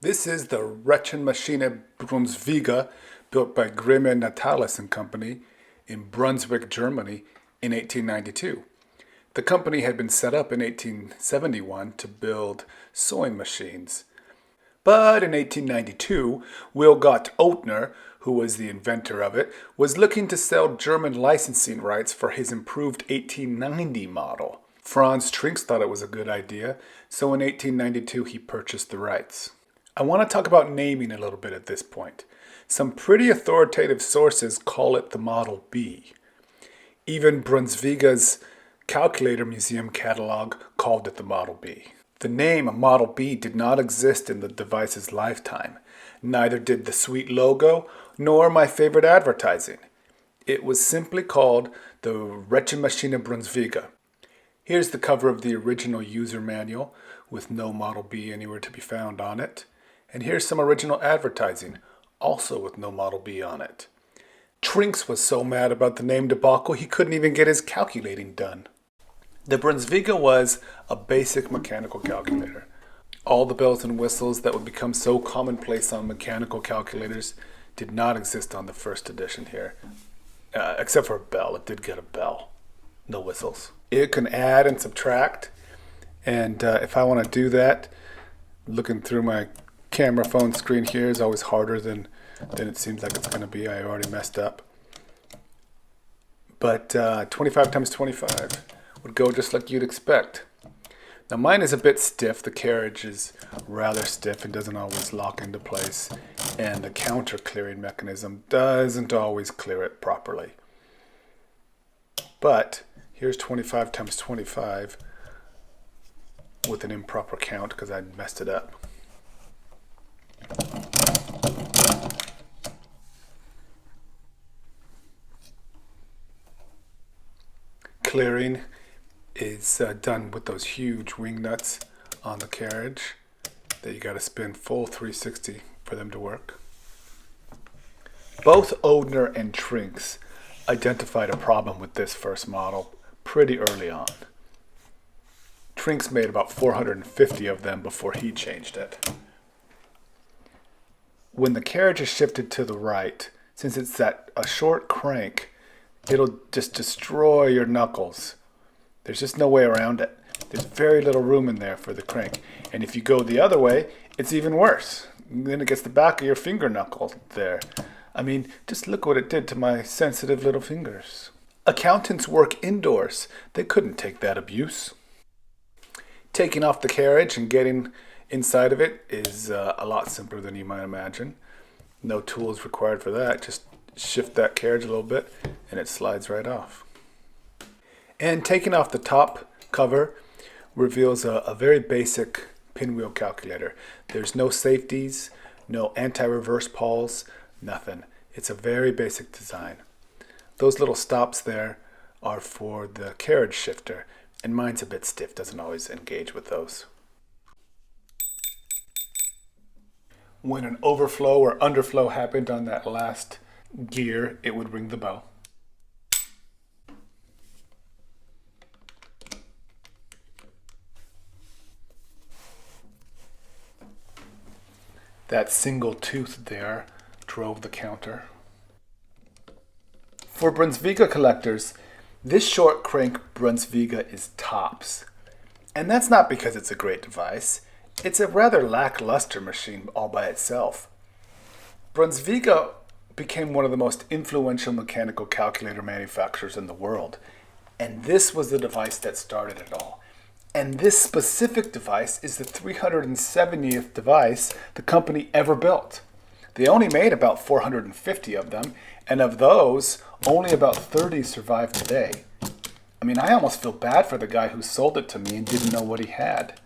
This is the Rechenmaschine Brunsviga, built by Grimm and Natalis and Company in Brunswick, Germany in 1892. The company had been set up in 1871 to build sewing machines. But in 1892, Wilgot Ottner, who was the inventor of it, was looking to sell German licensing rights for his improved 1890 model. Franz Trinks thought it was a good idea, so in 1892 he purchased the rights. I want to talk about naming a little bit at this point. Some pretty authoritative sources call it the Model B. Even Brunsviga's Calculator Museum catalog called it the Model B. The name Model B did not exist in the device's lifetime. Neither did the sweet logo, nor my favorite advertising. It was simply called the Rechenmaschine Brunsviga. Here's the cover of the original user manual, with no Model B anywhere to be found on it. And here's some original advertising, also with no Model B on it. Trinks was so mad about the name debacle he couldn't even get his calculating done. The Brunsviga was a basic mechanical calculator. All the bells and whistles that would become so commonplace on mechanical calculators did not exist on the first edition here. Except for a bell. It did get a bell. No whistles. It can add and subtract. And if I want to do that, looking through my camera phone screen here is always harder than it seems like it's going to be. I already messed up. But 25 times 25 would go just like you'd expect. Now mine is a bit stiff. The carriage is rather stiff and doesn't always lock into place. And the counter clearing mechanism doesn't always clear it properly. But here's 25 times 25 with an improper count because I messed it up. Clearing is done with those huge wing nuts on the carriage that you got to spin full 360 for them to work. Both Ottner and Trinks identified a problem with this first model pretty early on. Trinks made about 450 of them before he changed it. When the carriage is shifted to the right, since it's a short crank, it'll just destroy your knuckles. There's just no way around it. There's very little room in there for the crank. And if you go the other way, it's even worse. Then it gets the back of your finger knuckle there. I mean, just look what it did to my sensitive little fingers. Accountants work indoors. They couldn't take that abuse. Taking off the carriage and getting inside of it is a lot simpler than you might imagine. No tools required for that. Just shift that carriage a little bit and it slides right off. And taking off the top cover reveals a very basic pinwheel calculator. There's no safeties, no anti-reverse pawls, nothing. It's a very basic design. Those little stops there are for the carriage shifter, and mine's a bit stiff, doesn't always engage with those. When an overflow or underflow happened on that last gear, it would ring the bell. That single tooth there drove the counter. For Brunsviga collectors, this short crank Brunsviga is tops. And that's not because it's a great device. It's a rather lackluster machine all by itself. Brunsviga became one of the most influential mechanical calculator manufacturers in the world. And this was the device that started it all. And this specific device is the 370th device the company ever built. They only made about 450 of them, and of those, only about 30 survive today. I mean, I almost feel bad for the guy who sold it to me and didn't know what he had.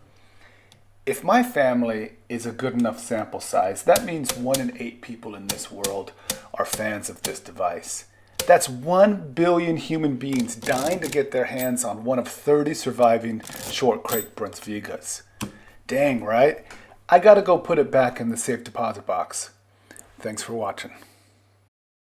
If my family is a good enough sample size, that means 1 in 8 people in this world are fans of this device. That's 1 billion human beings dying to get their hands on one of 30 surviving short crank Brunsvigas. Dang, right? I gotta go put it back in the safe deposit box. Thanks for watching.